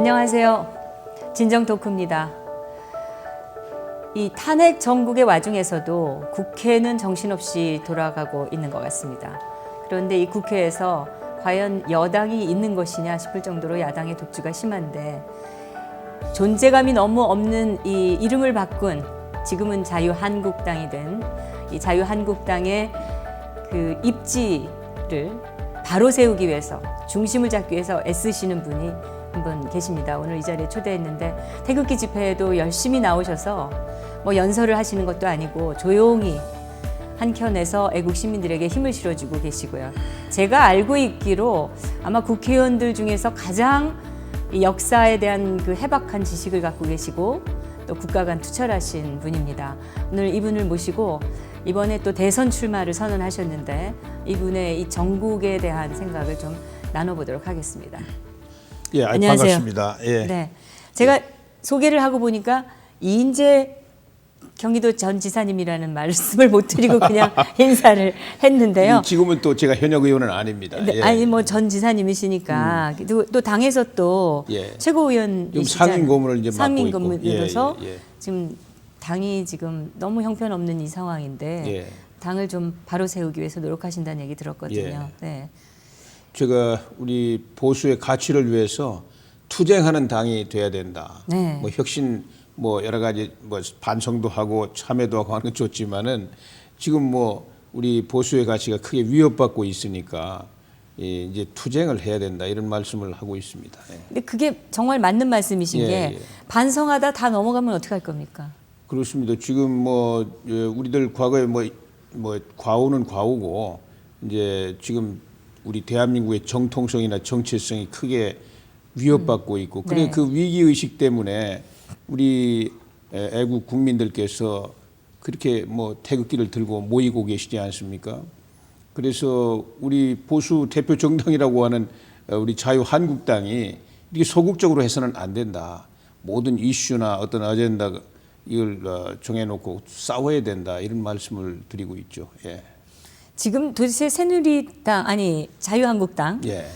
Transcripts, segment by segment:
안녕하세요. 진정 토크입니다. 이 탄핵 정국의 와중에서도 국회는 정신없이 돌아가고 있는 것 같습니다. 그런데 이 국회에서 과연 여당이 있는 것이냐 싶을 정도로 야당의 독주가 심한데, 존재감이 너무 없는 이 이름을 바꾼 지금은 자유한국당이 된 이 자유한국당의 그 입지를 바로 세우기 위해서, 중심을 잡기 위해서 애쓰시는 분이 한 분 계십니다. 오늘 이 자리에 초대했는데 태극기 집회에도 열심히 나오셔서 뭐 연설을 하시는 것도 아니고 조용히 한켠에서 애국 시민들에게 힘을 실어주고 계시고요. 제가 알고 있기로 아마 국회의원들 중에서 가장 이 역사에 대한 그 해박한 지식을 갖고 계시고 또 국가 간 투철하신 분입니다. 오늘 이분을 모시고 이번에 또 대선 출마를 선언하셨는데 이분의 이 정국에 대한 생각을 좀 나눠보도록 하겠습니다. 예, 안녕하세요. 반갑습니다. 예. 네, 제가 소개를 하고 보니까 이인재 경기도 전 지사님이라는 말씀을 못 드리고 그냥 인사를 했는데요. 지금은 또 제가 현역 의원은 아닙니다. 네, 예. 아니 뭐 전 지사님이시니까 또 당에서 또 예. 최고위원이시잖아요. 상임 고문을 이제 맡고 상임 있고. 고문으로서 예. 지금 당이 지금 너무 형편없는 이 상황인데 예. 당을 좀 바로 세우기 위해서 노력하신다는 얘기 들었거든요. 예. 네. 제가 우리 보수의 가치를 위해서 투쟁하는 당이 돼야 된다. 네. 뭐 혁신 뭐 여러 가지 뭐 반성도 하고 참여도 하고 하는 건 좋지만은 지금 뭐 우리 보수의 가치가 크게 위협받고 있으니까 이제 투쟁을 해야 된다 이런 말씀을 하고 있습니다. 예. 근데 그게 정말 맞는 말씀이신 예, 게 예. 반성하다 다 넘어가면 어떻게 할 겁니까? 그렇습니다. 지금 뭐 우리들 과거에 뭐 과오는 과오고 이제 지금 우리 대한민국의 정통성이나 정체성이 크게 위협받고 있고 그래 네. 그 위기 의식 때문에 우리 애국 국민들께서 그렇게 뭐 태극기를 들고 모이고 계시지 않습니까? 그래서 우리 보수 대표 정당이라고 하는 우리 자유한국당이 이렇게 소극적으로 해서는 안 된다. 모든 이슈나 어떤 아젠다 이걸 정해놓고 싸워야 된다 이런 말씀을 드리고 있죠. 예. 지금 도대체 새누리당 아니 자유한국당 예.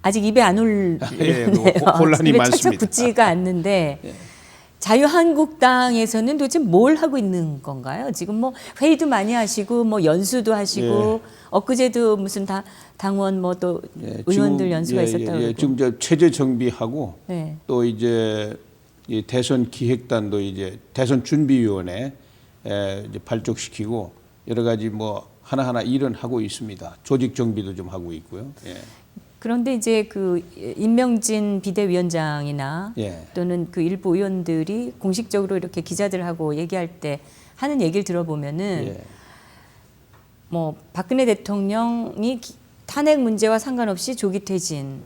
아직 입에 안 올리네요. 예, 혼란이 입에 많습니다. 척척 붙지가 않는데 예. 자유한국당에서는 도대체 뭘 하고 있는 건가요? 지금 뭐 회의도 많이 하시고 뭐 연수도 하시고 예. 엇그제도 무슨 당원 뭐 또 예, 의원들 지금, 연수가 있었다고 그러고. 지금 저 체제 정비하고 네. 또 이제 이 대선 기획단도 이제 대선 준비위원회 이제 발족시키고 여러 가지 뭐 하나하나 일은 하고 있습니다. 조직 정비도 좀 하고 있고요. 예. 그런데 이제 그 임명진 비대위원장이나 예. 또는 그 일부 의원들이 공식적으로 이렇게 기자들하고 얘기할 때 하는 얘기를 들어보면은 예. 뭐 박근혜 대통령이 탄핵 문제와 상관없이 조기 퇴진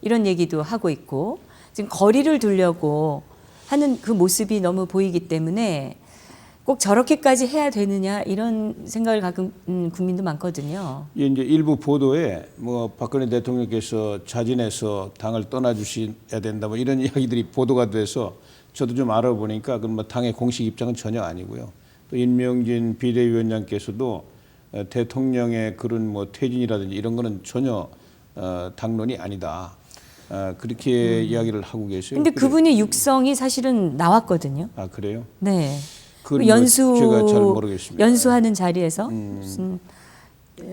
이런 얘기도 하고 있고 지금 거리를 두려고 하는 그 모습이 너무 보이기 때문에 꼭 저렇게까지 해야 되느냐 이런 생각을 갖는 국민도 많거든요. 이제 일부 보도에 뭐 박근혜 대통령께서 자진해서 당을 떠나주셔야 된다 뭐 이런 이야기들이 보도가 돼서 저도 좀 알아보니까 그건 뭐 당의 공식 입장은 전혀 아니고요. 또 임명진 비대위원장께서도 대통령의 그런 뭐 퇴진이라든지 이런 거는 전혀 당론이 아니다. 그렇게 이야기를 하고 계세요. 근데 그분의 육성이 사실은 나왔거든요. 아 그래요? 네. 그건 연수 제가 잘 모르겠습니다. 연수하는 자리에서 무슨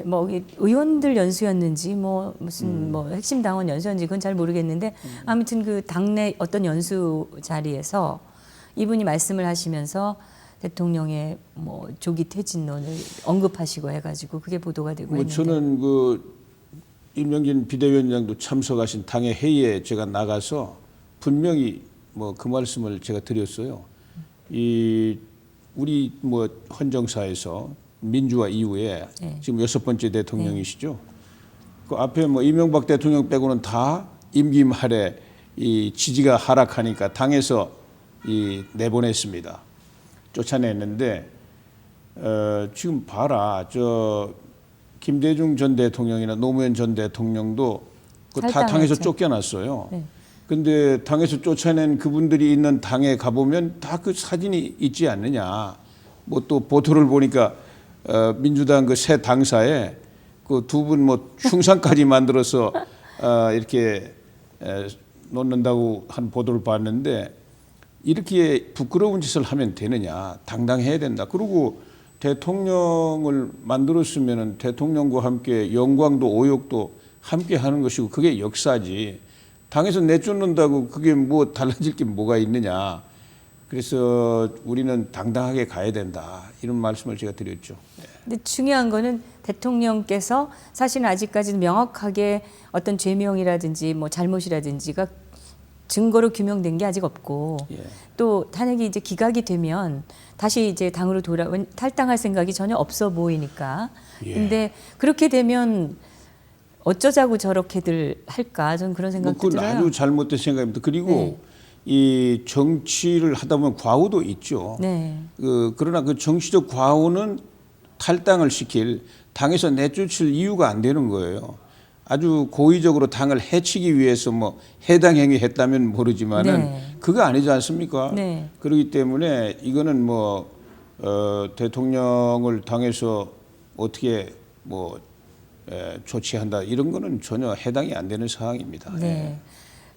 뭐 의원들 연수였는지 뭐 무슨 뭐 핵심 당원 연수였는지 그건 잘 모르겠는데 아무튼 그 당내 어떤 연수 자리에서 이분이 말씀을 하시면서 대통령의 뭐 조기 퇴진론을 언급하시고 해가지고 그게 보도가 되고 뭐 있는데 저는 그 임명진 비대위원장도 참석하신 당의 회의에 제가 나가서 분명히 뭐 그 말씀을 제가 드렸어요. 이 우리 뭐 헌정사에서 민주화 이후에 네. 지금 6번째 대통령이시죠. 그 앞에 뭐 이명박 대통령 빼고는 다 임기 말에 이 지지가 하락하니까 당에서 이 내보냈습니다. 쫓아냈는데 지금 봐라 저 김대중 전 대통령이나 노무현 전 대통령도 그 다 당에서 쫓겨났어요. 네. 근데 당에서 쫓아낸 그분들이 있는 당에 가보면 다 그 사진이 있지 않느냐. 뭐 또 보도를 보니까 민주당 그 새 당사에 그 두 분 뭐 흉상까지 만들어서 이렇게 놓는다고 한 보도를 봤는데 이렇게 부끄러운 짓을 하면 되느냐, 당당해야 된다. 그리고 대통령을 만들었으면 대통령과 함께 영광도 오욕도 함께 하는 것이고 그게 역사지. 당에서 내쫓는다고 그게 뭐 달라질 게 뭐가 있느냐. 그래서 우리는 당당하게 가야 된다. 이런 말씀을 제가 드렸죠. 근데 중요한 거는 대통령께서 사실은 아직까지는 명확하게 어떤 죄명이라든지 뭐 잘못이라든지가 증거로 규명된 게 아직 없고 예. 또 탄핵이 이제 기각이 되면 다시 이제 당으로 돌아온 탈당할 생각이 전혀 없어 보이니까. 예. 근데 그렇게 되면 어쩌자고 저렇게들 할까? 저는 그런 생각도 그건 들어요. 아주 잘못된 생각입니다. 그리고 네. 이 정치를 하다 보면 과오도 있죠. 네. 그러나 그 정치적 과오는 탈당을 시킬 당에서 내쫓을 이유가 안 되는 거예요. 아주 고의적으로 당을 해치기 위해서 뭐 해당 행위했다면 모르지만은 네. 그거 아니지 않습니까? 네. 그렇기 때문에 이거는 뭐 대통령을 당에서 어떻게 뭐 조치한다 이런 거는 전혀 해당이 안 되는 사항입니다. 네.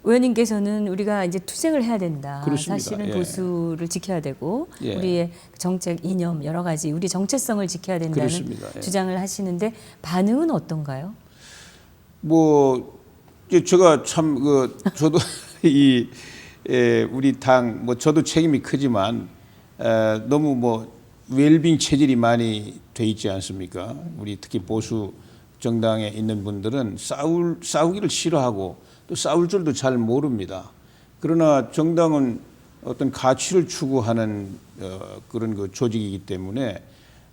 의원님께서는 우리가 이제 투쟁을 해야 된다. 그렇습니다. 사실은 예. 보수를 지켜야 되고 예. 우리의 정책 이념 여러 가지 우리 정체성을 지켜야 된다는 그렇습니다. 예. 주장을 하시는데 반응은 어떤가요? 뭐 이제 제가 참 저도 이 우리 당 뭐 저도 책임이 크지만 너무 뭐 웰빙 체질이 많이 돼 있지 않습니까? 우리 특히 보수 정당에 있는 분들은 싸우기를 싫어하고 또 싸울 줄도 잘 모릅니다. 그러나 정당은 어떤 가치를 추구하는 그런 그 조직이기 때문에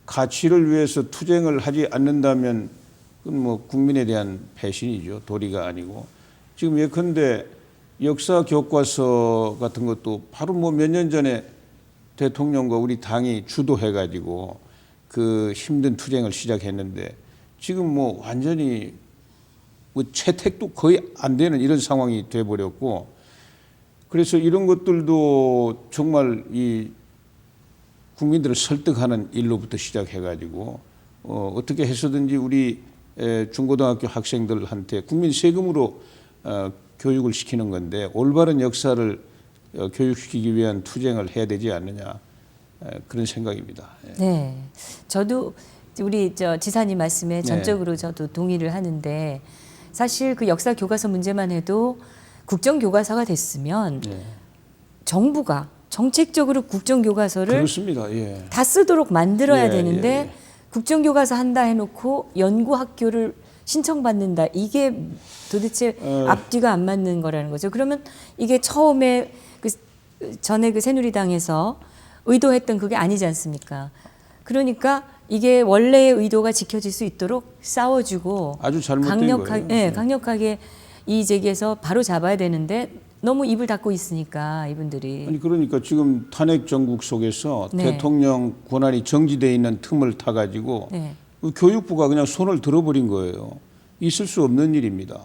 가치를 위해서 투쟁을 하지 않는다면 그건 뭐 국민에 대한 배신이죠. 도리가 아니고. 지금 예컨대 역사 교과서 같은 것도 바로 뭐 몇 년 전에 대통령과 우리 당이 주도해가지고 그 힘든 투쟁을 시작했는데 지금 뭐 완전히 뭐 채택도 거의 안 되는 이런 상황이 돼버렸고 그래서 이런 것들도 정말 이 국민들을 설득하는 일로부터 시작해가지고 어떻게 해서든지 우리 중고등학교 학생들한테 국민 세금으로 교육을 시키는 건데 올바른 역사를 교육시키기 위한 투쟁을 해야 되지 않느냐 그런 생각입니다. 네, 저도 우리 지사님 말씀에 전적으로 저도 동의를 하는데 사실 그 역사 교과서 문제만 해도 국정 교과서가 됐으면 정부가 정책적으로 국정 교과서를 그렇습니다. 예. 다 쓰도록 만들어야 예, 되는데 예. 국정교과서 한다 해놓고 연구학교를 신청받는다. 이게 도대체 앞뒤가 안 맞는 거라는 거죠. 그러면 이게 처음에 전에 그 새누리당에서 의도했던 그게 아니지 않습니까? 그러니까 이게 원래의 의도가 지켜질 수 있도록 싸워주고 아주 잘못된 거예요. 강력하게 이의 제기해서 바로 잡아야 되는데 너무 입을 닫고 있으니까 이분들이. 아니 그러니까 지금 탄핵 정국 속에서 네. 대통령 권한이 정지돼 있는 틈을 타가지고 네. 교육부가 그냥 손을 들어버린 거예요. 있을 수 없는 일입니다.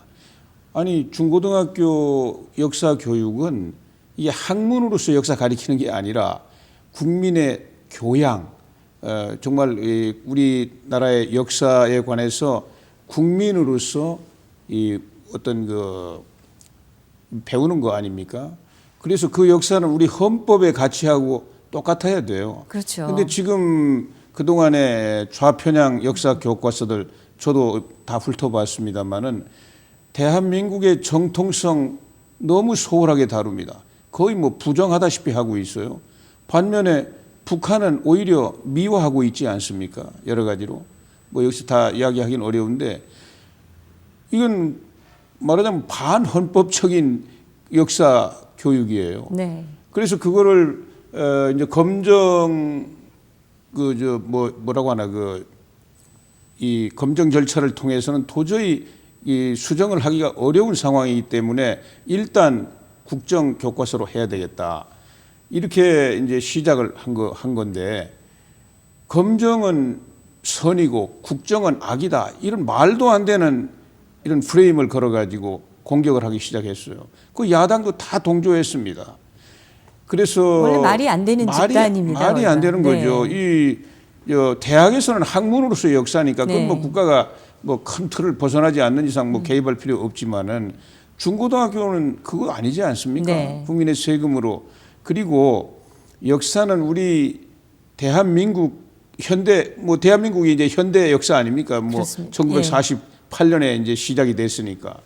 아니 중고등학교 역사 교육은 이게 학문으로서 역사 가리키는 게 아니라 국민의 교양, 정말 우리나라의 역사에 관해서 국민으로서 이 어떤 그 배우는 거 아닙니까? 그래서 그 역사는 우리 헌법의 가치하고 똑같아야 돼요. 그렇죠. 근데 지금 그동안의 좌편향 역사 교과서들 저도 다 훑어봤습니다만은 대한민국의 정통성 너무 소홀하게 다룹니다. 거의 뭐 부정하다시피 하고 있어요. 반면에 북한은 오히려 미화하고 있지 않습니까? 여러 가지로. 뭐 여기서 다 이야기하기는 어려운데 이건 말하자면 반헌법적인 역사 교육이에요. 네. 그래서 그거를 이제 검정 뭐라고 하나 이 검정 절차를 통해서는 도저히 이 수정을 하기가 어려운 상황이기 때문에 일단 국정 교과서로 해야 되겠다. 이렇게 이제 시작을 한 건데 검정은 선이고 국정은 악이다. 이런 말도 안 되는 이런 프레임을 걸어가지고 공격을 하기 시작했어요. 그 야당도 다 동조했습니다. 그래서 원래 말이 안 되는 집단입니다. 말이 안 되는 거죠. 이 대학에서는 학문으로서 역사니까 그건 뭐 국가가 뭐 큰 틀을 벗어나지 않는 이상 뭐 개입할 필요 없지만은 중고등학교는 그거 아니지 않습니까? 네. 국민의 세금으로. 그리고 역사는 우리 대한민국 현대 뭐 대한민국이 이제 현대 역사 아닙니까? 뭐 그렇습니다. 1948년에 이제 시작이 됐으니까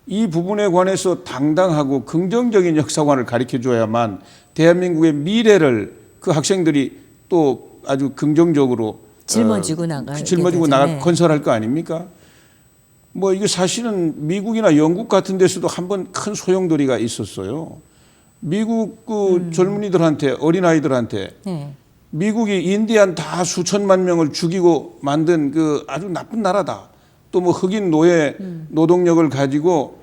이 부분에 관해서 당당하고 긍정적인 역사관을 가르쳐 줘야만 대한민국의 미래를 그 학생들이 또 아주 긍정적으로 짊어지고 나갈 건설할 거 아닙니까? 뭐 이게 사실은 미국이나 영국 같은 데서도 한번 큰 소용돌이가 있었어요. 미국 그 젊은이들한테 어린아이들한테 네. 미국이 인디안 다 수천만 명을 죽이고 만든 그 아주 나쁜 나라다. 또 뭐 흑인 노예 노동력을 가지고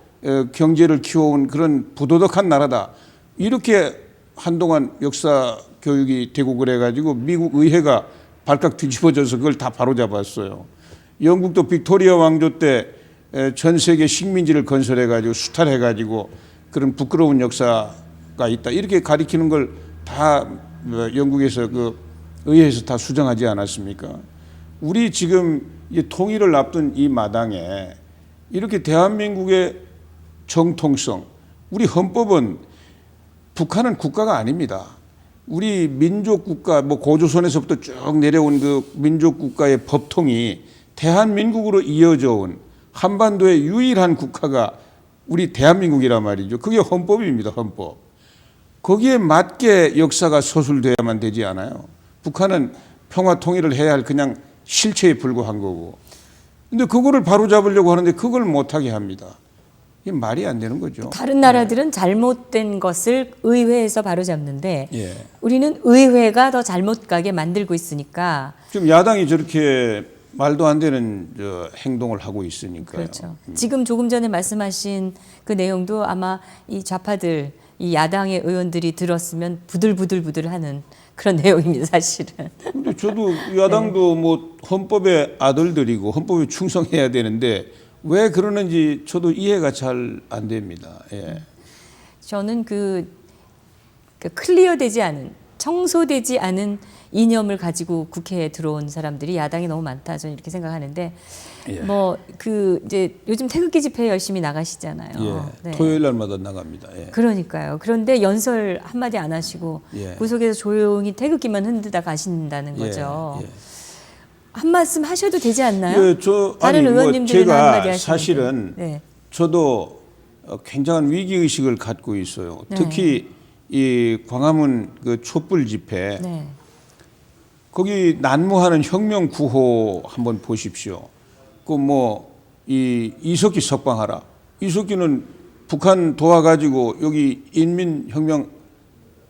경제를 키워온 그런 부도덕한 나라다. 이렇게 한동안 역사 교육이 되고 그래가지고 미국 의회가 발칵 뒤집어져서 그걸 다 바로잡았어요. 영국도 빅토리아 왕조 때 전 세계 식민지를 건설해가지고 수탈해가지고 그런 부끄러운 역사가 있다. 이렇게 가리키는 걸 다 영국에서 그 의회에서 다 수정하지 않았습니까? 우리 지금 통일을 앞둔 이 마당에 이렇게 대한민국의 정통성, 우리 헌법은 북한은 국가가 아닙니다. 우리 민족국가, 뭐 고조선에서부터 쭉 내려온 그 민족국가의 법통이 대한민국으로 이어져 온 한반도의 유일한 국가가 우리 대한민국이란 말이죠. 그게 헌법입니다, 헌법. 거기에 맞게 역사가 서술돼야만 되지 않아요. 북한은 평화 통일을 해야 할 그냥 실체에 불과한 거고. 근데 그거를 바로잡으려고 하는데 그걸 못하게 합니다. 이게 말이 안 되는 거죠. 다른 나라들은 잘못된 것을 의회에서 바로잡는데 예. 우리는 의회가 더 잘못 가게 만들고 있으니까. 지금 야당이 저렇게 말도 안 되는 행동을 하고 있으니까요. 그렇죠. 지금 조금 전에 말씀하신 그 내용도 아마 이 좌파들, 이 야당의 의원들이 들었으면 부들부들부들하는 그런 내용입니다, 사실은. 근데 저도 야당도 뭐 헌법의 아들들이고 헌법에 충성해야 되는데 왜 그러는지 저도 이해가 잘 안 됩니다. 예. 저는 그 클리어되지 않은, 청소되지 않은 이념을 가지고 국회에 들어온 사람들이 야당이 너무 많다, 저는 이렇게 생각하는데, 예. 뭐 이제 요즘 태극기 집회 열심히 나가시잖아요. 예. 네. 토요일 날마다 나갑니다. 예. 그러니까요. 그런데 연설 한마디 안 하시고 예. 구석에서 조용히 태극기만 흔들다 가신다는 거죠. 예. 예. 한 말씀 하셔도 되지 않나요? 예, 다른 의원님들은 제가 한마디 하시는데. 사실은 네. 저도 굉장한 위기 의식을 갖고 있어요. 네. 특히 이 광화문 그 촛불 집회 네. 거기 난무하는 혁명 구호 한번 보십시오. 그 뭐 이 이석기 석방하라. 이석기는 북한 도와가지고 여기 인민혁명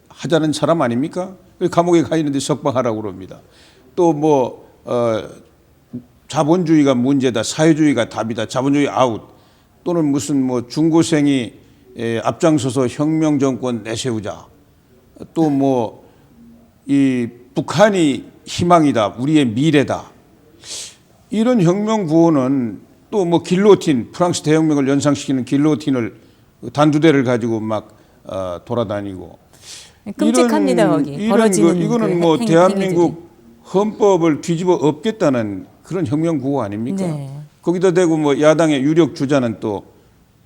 하자는 사람 아닙니까? 감옥에 가 있는데 석방하라고 그럽니다. 또 뭐 자본주의가 문제다, 사회주의가 답이다, 자본주의 아웃. 또는 무슨 뭐 중고생이 앞장서서 혁명 정권 내세우자. 또 뭐 이 북한이 희망이다, 우리의 미래다. 이런 혁명 구호는 또 뭐 길로틴, 프랑스 대혁명을 연상시키는 길로틴을 단두대를 가지고 막 돌아다니고. 끔찍합니다, 거기 벌어지는 이거는 뭐 대한민국 헌법을 뒤집어 엎겠다는 그런 혁명 구호 아닙니까? 네. 거기다 대고 뭐 야당의 유력 주자는 또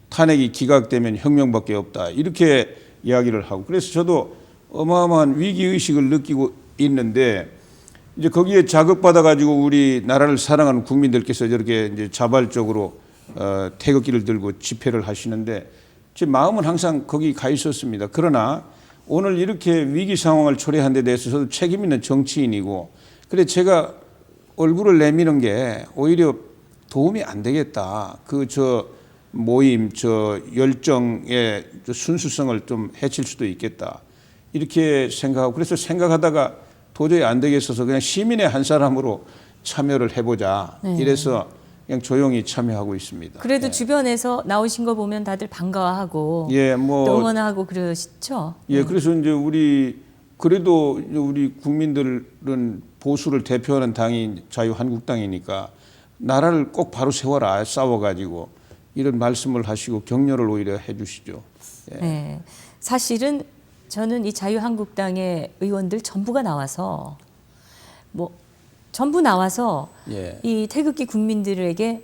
탄핵이 기각되면 혁명밖에 없다 이렇게 이야기를 하고, 그래서 저도 어마어마한 위기 의식을 느끼고 있는데, 이제 거기에 자극받아 가지고 우리 나라를 사랑하는 국민들께서 저렇게 이제 자발적으로 태극기를 들고 집회를 하시는데 제 마음은 항상 거기 가 있었습니다. 그러나 오늘 이렇게 위기 상황을 초래한 데 대해서 저도 책임 있는 정치인이고, 그래 제가 얼굴을 내미는 게 오히려 도움이 안 되겠다. 모임, 열정의 순수성을 좀 해칠 수도 있겠다. 이렇게 생각하고, 그래서 생각하다가 도저히 안 되겠어서 그냥 시민의 한 사람으로 참여를 해보자. 네. 이래서 그냥 조용히 참여하고 있습니다. 그래도 예. 주변에서 나오신 거 보면 다들 반가워하고 예, 뭐 응원하고 그러시죠? 예, 그래서 이제 그래도 우리 국민들은 보수를 대표하는 당이 자유한국당이니까 나라를 꼭 바로 세워라, 싸워가지고 이런 말씀을 하시고 격려를 오히려 해주시죠. 예. 네. 사실은 저는 이 자유한국당의 의원들 전부가 나와서 전부 나와서 예. 이 태극기 국민들에게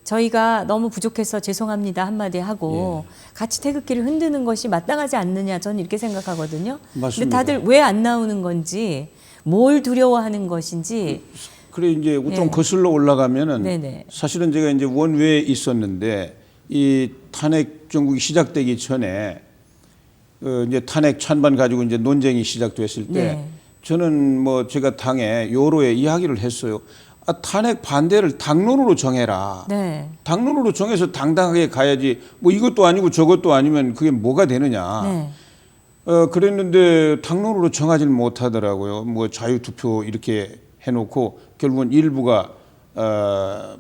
저희가 너무 부족해서 죄송합니다 한마디 하고 같이 태극기를 흔드는 것이 마땅하지 않느냐 저는 이렇게 생각하거든요. 근데 맞습니다. 다들 왜 안 나오는 건지 뭘 두려워하는 것인지 그래 이제 좀 네. 거슬러 올라가면은 네네. 사실은 제가 이제 원외에 있었는데 이 탄핵 정국이 시작되기 전에 이제 탄핵 찬반 가지고 이제 논쟁이 시작됐을 때 네. 저는 뭐 제가 당에 여로에 이야기를 했어요. 탄핵 반대를 당론으로 정해라. 네. 당론으로 정해서 당당하게 가야지. 뭐 이것도 아니고 저것도 아니면 그게 뭐가 되느냐. 네. 그랬는데 당론으로 정하지는 못하더라고요. 뭐 자유투표 이렇게 해놓고 결국은 일부가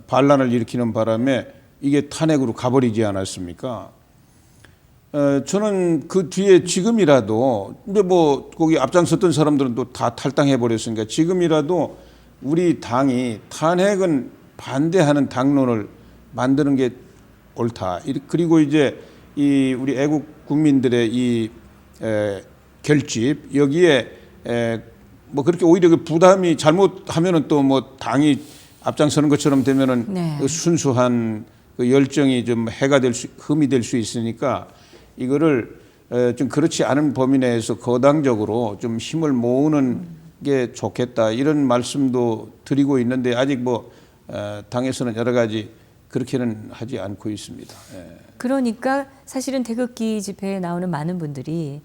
반란을 일으키는 바람에 이게 탄핵으로 가버리지 않았습니까? 저는 그 뒤에 지금이라도 근데 뭐 거기 앞장섰던 사람들은 또 다 탈당해 버렸으니까 지금이라도 우리 당이 탄핵은 반대하는 당론을 만드는 게 옳다. 그리고 이제 이 우리 애국 국민들의 이 결집 여기에 뭐 그렇게 오히려 그 부담이 잘못하면은 또 뭐 당이 앞장서는 것처럼 되면은 네. 그 순수한 그 열정이 좀 해가 될 수, 흠이 될 수 있으니까 이거를 좀 그렇지 않은 범위 내에서 거당적으로 좀 힘을 모으는 게 좋겠다 이런 말씀도 드리고 있는데 아직 뭐 당에서는 여러 가지 그렇게는 하지 않고 있습니다. 예. 그러니까 사실은 태극기 집회에 나오는 많은 분들이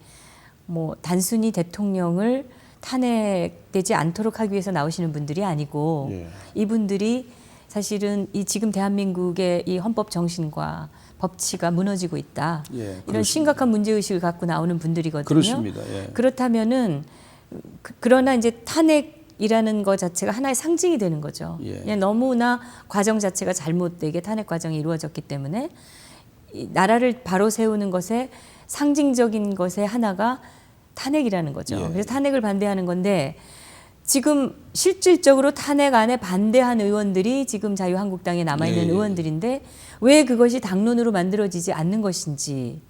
뭐 단순히 대통령을 탄핵되지 않도록 하기 위해서 나오시는 분들이 아니고 예. 이분들이 사실은 이 지금 대한민국의 이 헌법 정신과 법치가 무너지고 있다. 예, 이런 그렇습니다. 심각한 문제 의식을 갖고 나오는 분들이거든요. 그렇습니다. 예. 그렇다면은 그러나 이제 탄핵이라는 것 자체가 하나의 상징이 되는 거죠. 예. 그냥 너무나 과정 자체가 잘못되게 탄핵 과정이 이루어졌기 때문에 이 나라를 바로 세우는 것에 상징적인 것의 하나가 탄핵이라는 거죠. 예. 그래서 탄핵을 반대하는 건데 지금 실질적으로 탄핵 안에 반대한 의원들이 지금 자유한국당에 남아있는 예. 의원들인데 왜 그것이 당론으로 만들어지지 않는 것인지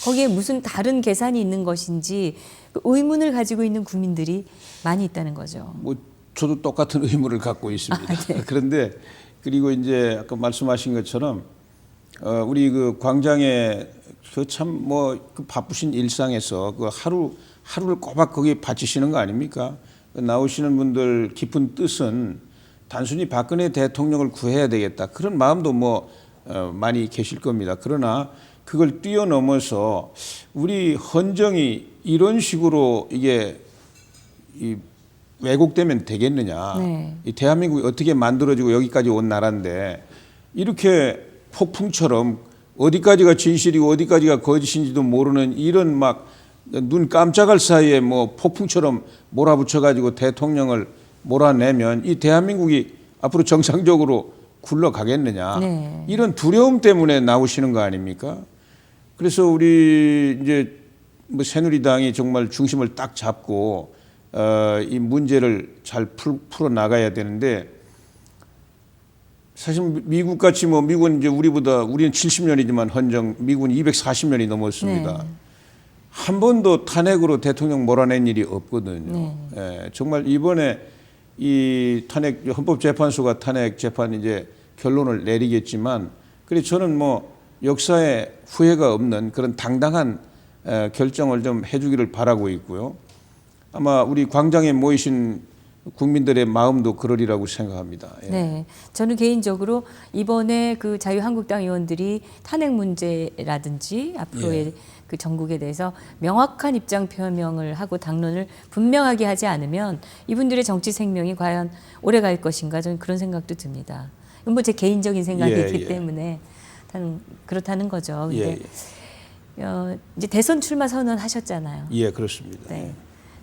거기에 무슨 다른 계산이 있는 것인지 그 의문을 가지고 있는 국민들이 많이 있다는 거죠. 뭐 저도 똑같은 의무를 갖고 있습니다. 네. 그런데 그리고 이제 아까 말씀하신 것처럼 우리 그 광장에 그 참 뭐 그 바쁘신 일상에서 그 하루를 꼬박 거기 바치시는 거 아닙니까? 나오시는 분들 깊은 뜻은 단순히 박근혜 대통령을 구해야 되겠다 그런 마음도 뭐 많이 계실 겁니다. 그러나 그걸 뛰어넘어서 우리 헌정이 이런 식으로 이게 왜곡되면 되겠느냐. 네. 이 대한민국이 어떻게 만들어지고 여기까지 온 나라인데 이렇게 폭풍처럼 어디까지가 진실이고 어디까지가 거짓인지도 모르는 이런 막 눈 깜짝할 사이에 뭐 폭풍처럼 몰아붙여 가지고 대통령을 몰아내면 이 대한민국이 앞으로 정상적으로 굴러가겠느냐. 네. 이런 두려움 때문에 나오시는 거 아닙니까? 그래서 우리 이제 뭐 새누리당이 정말 중심을 딱 잡고 이 문제를 잘 풀어 나가야 되는데 사실 미국 같이 뭐 미국은 이제 우리는 70년이지만 헌정 미국은 240년이 넘었습니다. 네. 한 번도 탄핵으로 대통령 몰아낸 일이 없거든요. 예, 정말 이번에 이 탄핵 헌법재판소가 탄핵 재판 이제 결론을 내리겠지만 그래 저는 뭐 역사에 후회가 없는 그런 당당한 결정을 좀 해주기를 바라고 있고요. 아마 우리 광장에 모이신 국민들의 마음도 그러리라고 생각합니다. 예. 네, 저는 개인적으로 이번에 그 자유한국당 의원들이 탄핵 문제라든지 앞으로의 그 전국에 대해서 명확한 입장 표명을 하고 당론을 분명하게 하지 않으면 이분들의 정치 생명이 과연 오래 갈 것인가 저는 그런 생각도 듭니다. 이건 뭐 제 개인적인 생각이기 때문에 그렇다는 거죠. 근데 이제 대선 출마 선언하셨잖아요. 예, 그렇습니다. 네.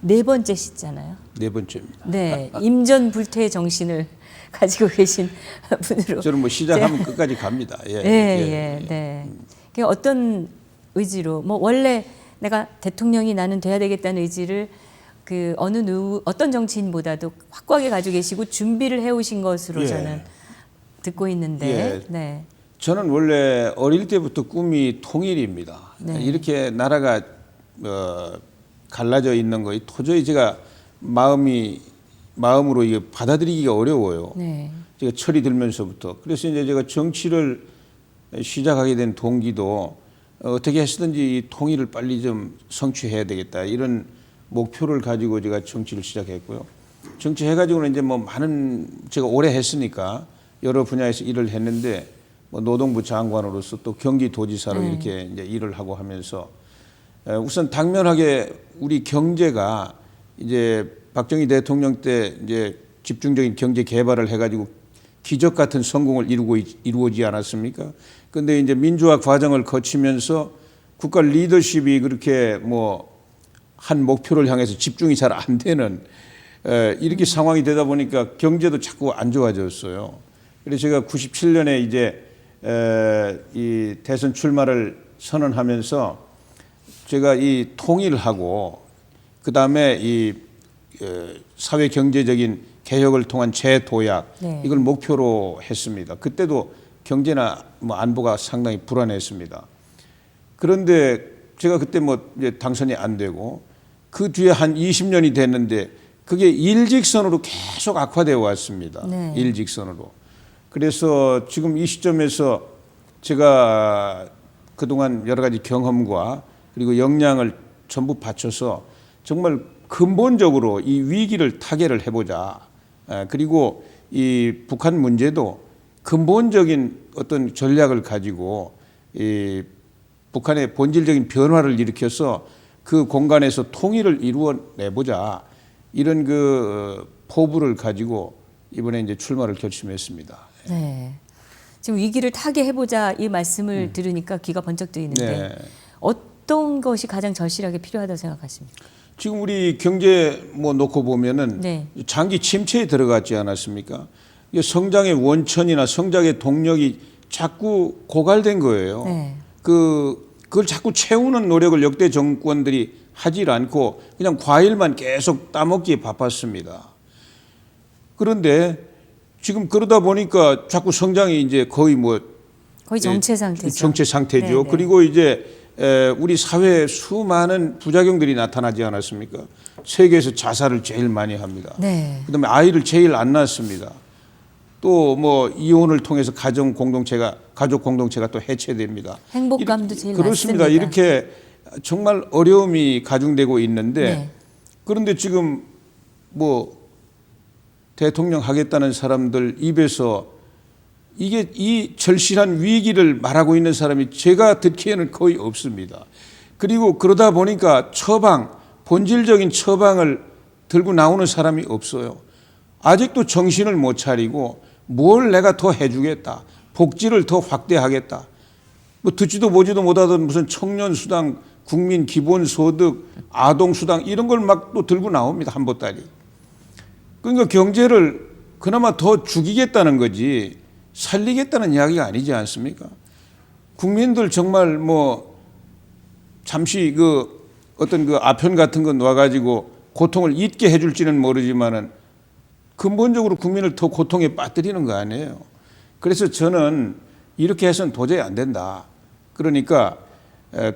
네 번째시잖아요. 네 번째입니다. 네, 임전불퇴의 정신을 가지고 계신 분으로. 저는 뭐 시작하면 끝까지 갑니다. 예, 네. 그게 어떤 의지로, 뭐 원래 내가 대통령이 나는 돼야 되겠다는 의지를 그 어떤 정치인보다도 확고하게 가지고 계시고 준비를 해오신 것으로 저는 듣고 있는데. 네. 저는 원래 어릴 때부터 꿈이 통일입니다. 네. 이렇게 나라가 갈라져 있는 거 도저히 제가 마음으로 이게 받아들이기가 어려워요. 네. 제가 철이 들면서부터. 그래서 이제 제가 정치를 시작하게 된 동기도 어떻게 해서든지 이 통일을 빨리 좀 성취해야 되겠다 이런 목표를 가지고 제가 정치를 시작했고요. 정치 해가지고는 이제 뭐 많은 제가 오래 했으니까 여러 분야에서 일을 했는데 뭐 노동부 장관으로서 또 경기도지사로 이렇게 이제 일을 하고 하면서 우선 당면하게 우리 경제가 이제 박정희 대통령 때 이제 집중적인 경제 개발을 해가지고 기적 같은 성공을 이루어지지 않았습니까? 근데 이제 민주화 과정을 거치면서 국가 리더십이 그렇게 뭐 한 목표를 향해서 집중이 잘 안 되는 이렇게 상황이 되다 보니까 경제도 자꾸 안 좋아졌어요. 그래서 제가 97년에 이제 이 대선 출마를 선언하면서 제가 이 통일하고 그 다음에 이 사회 경제적인 개혁을 통한 재도약 이걸 목표로 했습니다. 그때도 경제나 뭐 안보가 상당히 불안했습니다. 그런데 제가 그때 뭐 이제 당선이 안 되고 그 뒤에 한 20년이 됐는데 그게 일직선으로 계속 악화되어 왔습니다. 일직선으로. 그래서 지금 이 시점에서 제가 그동안 여러 가지 경험과 그리고 역량을 전부 바쳐서 정말 근본적으로 이 위기를 타개를 해보자. 그리고 이 북한 문제도 근본적인 어떤 전략을 가지고 이 북한의 본질적인 변화를 일으켜서 그 공간에서 통일을 이루어내보자. 이런 그 포부를 가지고 이번에 이제 출마를 결심했습니다. 네. 지금 위기를 타개해보자 이 말씀을 들으니까 귀가 번쩍 뜨이는데 어떤 것이 가장 절실하게 필요하다고 생각하십니까? 지금 우리 경제 뭐 놓고 보면은 장기 침체에 들어갔지 않았습니까? 성장의 원천이나 성장의 동력이 자꾸 고갈된 거예요. 그걸 자꾸 채우는 노력을 역대 정권들이 하질 않고 그냥 과일만 계속 따먹기에 바빴습니다. 그런데 지금 그러다 보니까 자꾸 성장이 이제 거의 정체 상태죠. 정체 상태죠. 그리고 이제 우리 사회에 수많은 부작용들이 나타나지 않았습니까? 세계에서 자살을 제일 많이 합니다. 그다음에 아이를 제일 안 낳습니다. 또 뭐 이혼을 통해서 가족 공동체가 또 해체됩니다. 행복감도 제일 그렇습니다. 많습니다. 이렇게 정말 어려움이 가중되고 있는데 그런데 지금 뭐 대통령 하겠다는 사람들 입에서 이게 이 절실한 위기를 말하고 있는 사람이 제가 듣기에는 거의 없습니다. 그리고 그러다 보니까 본질적인 처방을 들고 나오는 사람이 없어요. 아직도 정신을 못 차리고 뭘 내가 더 해주겠다. 복지를 더 확대하겠다. 뭐 듣지도 보지도 못하던 무슨 청년수당, 국민기본소득, 아동수당 이런 걸 막 또 들고 나옵니다. 한 보따리. 그러니까 경제를 그나마 더 죽이겠다는 거지 살리겠다는 이야기가 아니지 않습니까? 국민들 정말 뭐 잠시 그 어떤 그 아편 같은 거 놔가지고 고통을 잊게 해줄지는 모르지만은 근본적으로 국민을 더 고통에 빠뜨리는 거 아니에요. 그래서 저는 이렇게 해서는 도저히 안 된다. 그러니까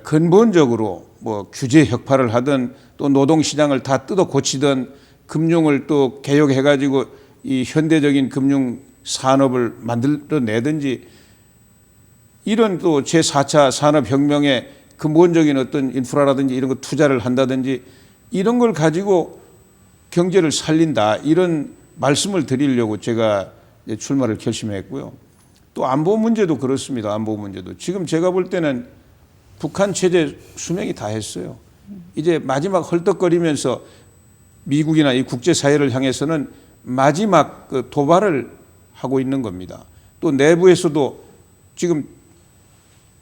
근본적으로 뭐 규제 혁파를 하든 또 노동시장을 다 뜯어 고치든 금융을 또 개혁해가지고 이 현대적인 금융 산업을 만들어내든지 이런 또 제4차 산업혁명의 근본적인 어떤 인프라라든지 이런 거 투자를 한다든지 이런 걸 가지고 경제를 살린다 이런 말씀을 드리려고 제가 출마를 결심했고요. 또 안보 문제도 그렇습니다. 안보 문제도. 지금 제가 볼 때는 북한 체제 수명이 다 했어요. 이제 마지막 헐떡거리면서 미국이나 이 국제사회를 향해서는 마지막 그 도발을 하고 있는 겁니다. 또 내부에서도 지금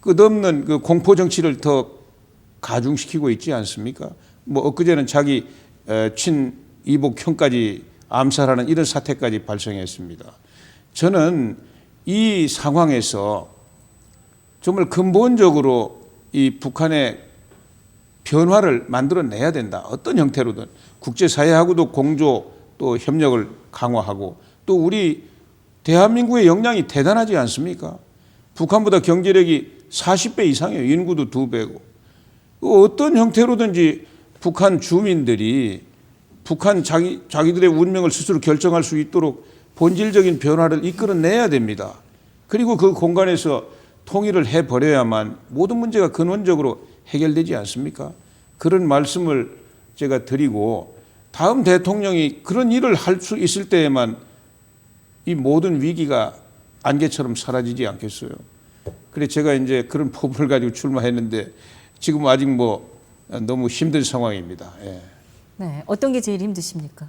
끝없는 그 공포 정치를 더 가중시키고 있지 않습니까? 뭐 엊그제는 자기 친이복 형까지 암살하는 이런 사태까지 발생했습니다. 저는 이 상황에서 정말 근본적으로 이 북한의 변화를 만들어내야 된다. 어떤 형태로든 국제사회하고도 공조 또 협력을 강화하고 또 우리 대한민국의 역량이 대단하지 않습니까? 북한보다 경제력이 40배 이상이에요. 인구도 2배고. 어떤 형태로든지 북한 주민들이 북한 자기들의 운명을 스스로 결정할 수 있도록 본질적인 변화를 이끌어내야 됩니다. 그리고 그 공간에서 통일을 해버려야만 모든 문제가 근원적으로 해결되지 않습니까? 그런 말씀을 제가 드리고 다음 대통령이 그런 일을 할 수 있을 때에만 이 모든 위기가 안개처럼 사라지지 않겠어요. 그래서 제가 이제 그런 포부를 가지고 출마했는데 지금 아직 뭐 너무 힘든 상황입니다. 예. 네, 어떤 게 제일 힘드십니까?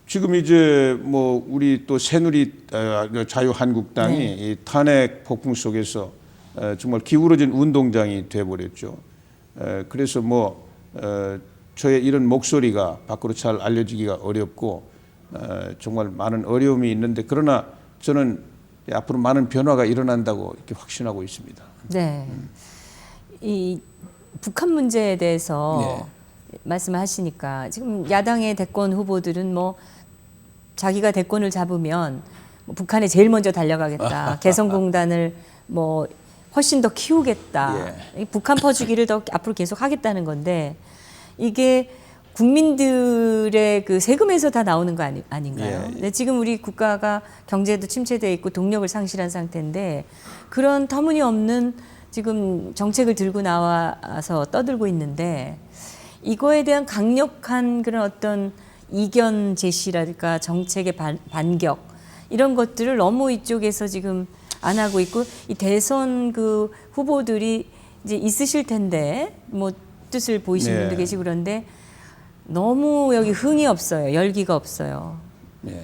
지금 이제 뭐 우리 또 새누리 자유한국당이 네. 이 탄핵 폭풍 속에서 정말 기울어진 운동장이 돼버렸죠. 그래서 뭐 저의 이런 목소리가 밖으로 잘 알려지기가 어렵고 정말 많은 어려움이 있는데 그러나 저는 앞으로 많은 변화가 일어난다고 이렇게 확신하고 있습니다. 네, 이 북한 문제에 대해서 말씀하시니까 지금 야당의 대권 후보들은 뭐 자기가 대권을 잡으면 뭐 북한에 제일 먼저 달려가겠다. 개성공단을 뭐 훨씬 더 키우겠다. 이 북한 퍼주기를 더 앞으로 계속 하겠다는 건데 이게 국민들의 그 세금에서 다 나오는 거 아닌가요? 예. 근데 지금 우리 국가가 경제도 침체돼 있고 동력을 상실한 상태인데 그런 터무니없는 지금 정책을 들고 나와서 떠들고 있는데 이거에 대한 강력한 그런 어떤 이견 제시랄까 정책의 반격 이런 것들을 너무 이쪽에서 지금 안 하고 있고 이 대선 그 후보들이 이제 있으실 텐데 뭐 뜻을 보이시는 분도 계시고 그런데 너무 여기 흥이 없어요. 열기가 없어요.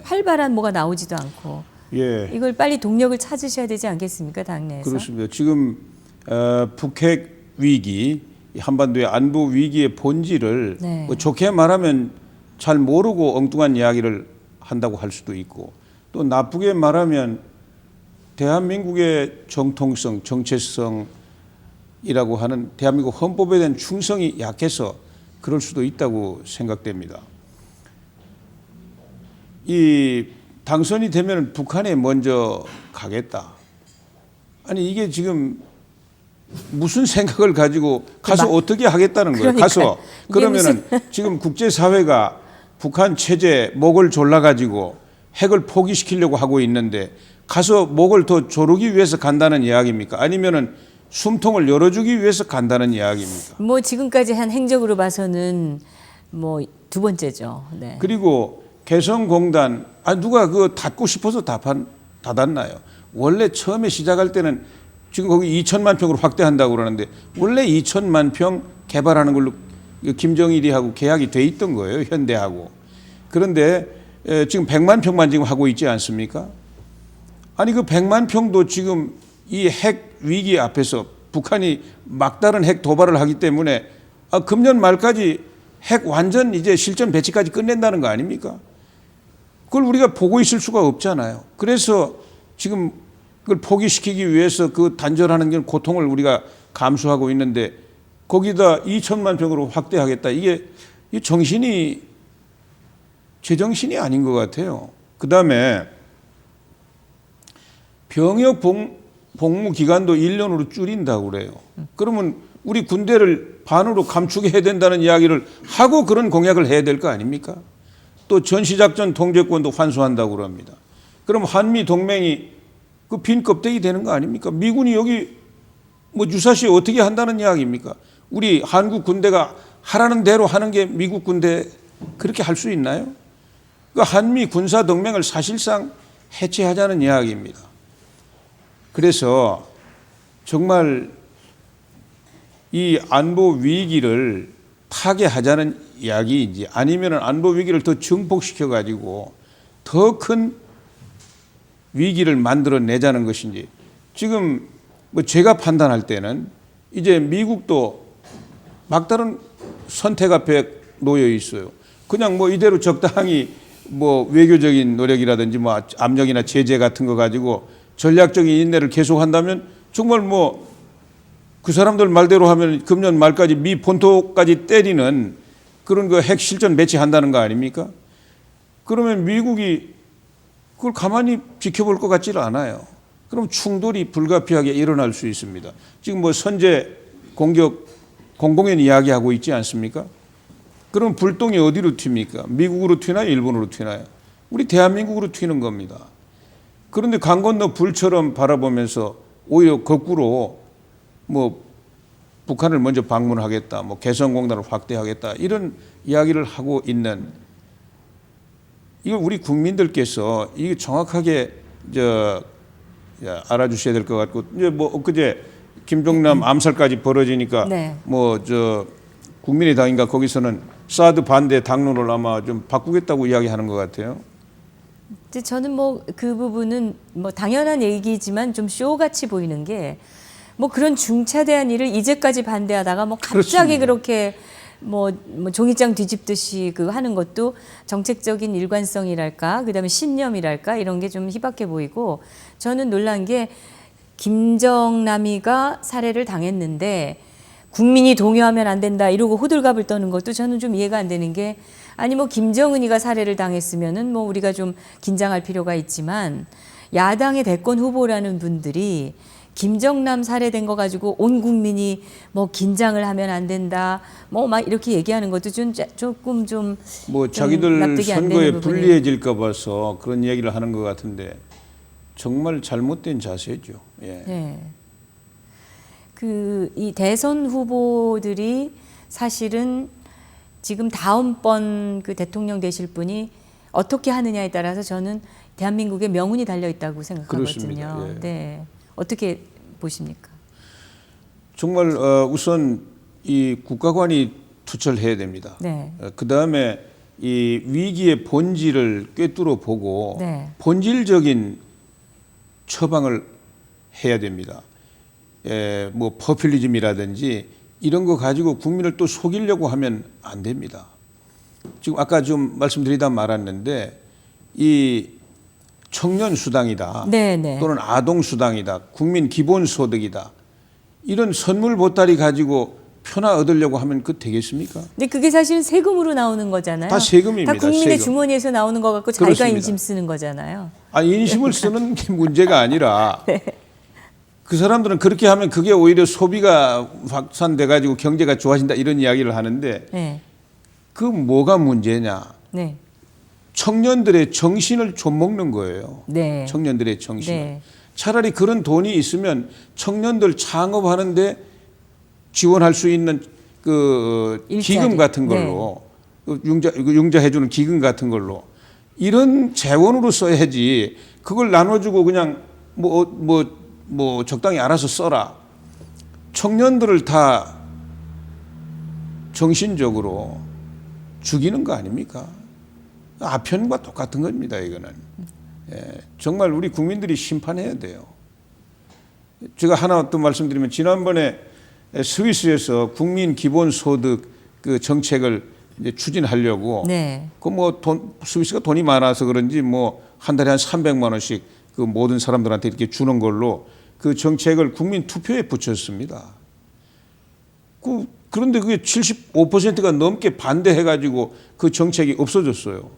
활발한 뭐가 나오지도 않고 이걸 빨리 동력을 찾으셔야 되지 않겠습니까? 당내에서. 그렇습니다. 지금 북핵 위기, 한반도의 안보 위기의 본질을 뭐 좋게 말하면 잘 모르고 엉뚱한 이야기를 한다고 할 수도 있고 또 나쁘게 말하면 대한민국의 정통성, 정체성이라고 하는 대한민국 헌법에 대한 충성이 약해서 그럴 수도 있다고 생각됩니다. 이 당선이 되면 북한에 먼저 가겠다. 아니 이게 지금 무슨 생각을 가지고 가서 어떻게 하겠다는 거예요. 가서 그러면은 지금 국제사회가 북한 체제 목을 졸라가지고 핵을 포기시키려고 하고 있는데 가서 목을 더 조르기 위해서 간다는 이야기입니까? 아니면은 숨통을 열어주기 위해서 간다는 이야기입니까? 뭐 지금까지 한 행적으로 봐서는 뭐 두 번째죠. 네. 그리고 개성공단 누가 그거 닫고 싶어서 닫았나요? 원래 처음에 시작할 때는 지금 거기 2천만 평으로 확대한다고 그러는데 원래 2천만 평 개발하는 걸로 김정일이 하고 계약이 돼 있던 거예요. 현대하고. 그런데 지금 100만 평만 지금 하고 있지 않습니까? 아니 그 100만 평도 지금 이 핵 위기 앞에서 북한이 막다른 핵 도발을 하기 때문에 금년 말까지 핵 완전 이제 실전 배치까지 끝낸다는 거 아닙니까? 그걸 우리가 보고 있을 수가 없잖아요. 그래서 지금 그걸 포기시키기 위해서 그 단절하는 게 고통을 우리가 감수하고 있는데 거기다 2천만 평으로 확대하겠다. 이게 정신이 제정신이 아닌 것 같아요. 그다음에 병역 복무 기간도 1년으로 줄인다고 그래요. 그러면 우리 군대를 반으로 감축해야 된다는 이야기를 하고 그런 공약을 해야 될 거 아닙니까? 또 전시작전 통제권도 환수한다고 그럽니다. 그럼 한미 동맹이 그 빈 껍데기 되는 거 아닙니까? 미군이 여기 뭐 유사시 어떻게 한다는 이야기입니까? 우리 한국 군대가 하라는 대로 하는 게 미국 군대 그렇게 할 수 있나요? 그 한미 군사 동맹을 사실상 해체하자는 이야기입니다. 그래서 정말 이 안보 위기를 타개하자는 이야기인지 아니면 안보 위기를 더 증폭시켜 가지고 더 큰 위기를 만들어내자는 것인지 지금 뭐 제가 판단할 때는 이제 미국도 막다른 선택 앞에 놓여 있어요. 그냥 뭐 이대로 적당히 뭐 외교적인 노력이라든지 뭐 압력이나 제재 같은 거 가지고 전략적인 인내를 계속한다면 정말 뭐 그 사람들 말대로 하면 금년 말까지 미 본토까지 때리는 그런 그 핵 실전 배치한다는 거 아닙니까? 그러면 미국이 그걸 가만히 지켜볼 것 같지는 않아요. 그럼 충돌이 불가피하게 일어날 수 있습니다. 지금 뭐 선제 공격 공공연 이야기하고 있지 않습니까? 그럼 불똥이 어디로 튑니까? 미국으로 튀나요? 일본으로 튀나요? 우리 대한민국으로 튀는 겁니다. 그런데 강 건너 불처럼 바라보면서 오히려 거꾸로 뭐 북한을 먼저 방문하겠다, 뭐 개성공단을 확대하겠다 이런 이야기를 하고 있는 이거 우리 국민들께서 이게 정확하게 알아주셔야 될 것 같고 이제 뭐 엊그제 김종남 암살까지 벌어지니까 네. 뭐 국민의당인가 거기서는 사드 반대 당론을 아마 좀 바꾸겠다고 이야기하는 것 같아요. 이제 저는 뭐 그 부분은 뭐 당연한 얘기지만 좀 쇼같이 보이는 게 뭐 그런 중차대한 일을 이제까지 반대하다가 뭐 갑자기 그렇습니다. 그렇게 뭐 종이장 뒤집듯이 그 하는 것도 정책적인 일관성이랄까 그다음에 신념이랄까 이런 게 좀 희박해 보이고 저는 놀란 게 김정남이가 살해를 당했는데 국민이 동요하면 안 된다 이러고 호들갑을 떠는 것도 저는 좀 이해가 안 되는 게 아니 뭐 김정은이가 살해를 당했으면은 뭐 우리가 좀 긴장할 필요가 있지만 야당의 대권 후보라는 분들이 김정남 살해된 거 가지고 온 국민이 뭐 긴장을 하면 안 된다 뭐 막 이렇게 얘기하는 것도 좀 조금 좀 뭐 좀 자기들 납득이 안 선거에 되는 부분이- 불리해질까 봐서 그런 얘기를 하는 것 같은데 정말 잘못된 자세죠. 예. 네. 이 대선 후보들이 사실은 지금 다음번 그 대통령 되실 분이 어떻게 하느냐에 따라서 저는 대한민국의 명운이 달려 있다고 생각하거든요. 그렇습니다. 예. 네. 어떻게 보십니까? 정말 우선 이 국가관이 투철해야 됩니다. 네. 그 다음에 이 위기의 본질을 꿰뚫어 보고 네. 본질적인 처방을 해야 됩니다. 뭐 포퓰리즘이라든지 이런 거 가지고 국민을 또 속이려고 하면 안 됩니다. 지금 아까 좀 말씀드리다 말았는데 이 청년 수당이다. 네, 네. 또는 아동 수당이다. 국민 기본 소득이다. 이런 선물 보따리 가지고 표나 얻으려고 하면 그 되겠습니까? 근데 그게 사실 세금으로 나오는 거잖아요. 다 세금입니다. 다 국민의 세금. 주머니에서 나오는 거 갖고 자기가 그렇습니다. 인심 쓰는 거잖아요. 아니 인심을 쓰는 게 문제가 아니라 네. 그 사람들은 그렇게 하면 그게 오히려 소비가 확산돼 가지고 경제가 좋아진다 이런 이야기를 하는데 네. 그 뭐가 문제냐? 네. 청년들의 정신을 좀먹는 거예요. 네. 청년들의 정신을. 네. 차라리 그런 돈이 있으면 청년들 창업하는데 지원할 수 있는 그 일자리. 기금 같은 걸로 융자 해주는 기금 같은 걸로 이런 재원으로 써야지 그걸 나눠주고 그냥 뭐 적당히 알아서 써라. 청년들을 다 정신적으로 죽이는 거 아닙니까? 아편과 똑같은 겁니다. 이거는 정말 우리 국민들이 심판해야 돼요. 제가 하나 또 말씀드리면 지난번에 스위스에서 국민 기본소득 그 정책을 이제 추진하려고 네. 그 뭐 스위스가 돈이 많아서 그런지 뭐 한 달에 한 300만 원씩 그 모든 사람들한테 이렇게 주는 걸로 그 정책을 국민 투표에 붙였습니다. 그런데 그게 75%가 넘게 반대해가지고 그 정책이 없어졌어요.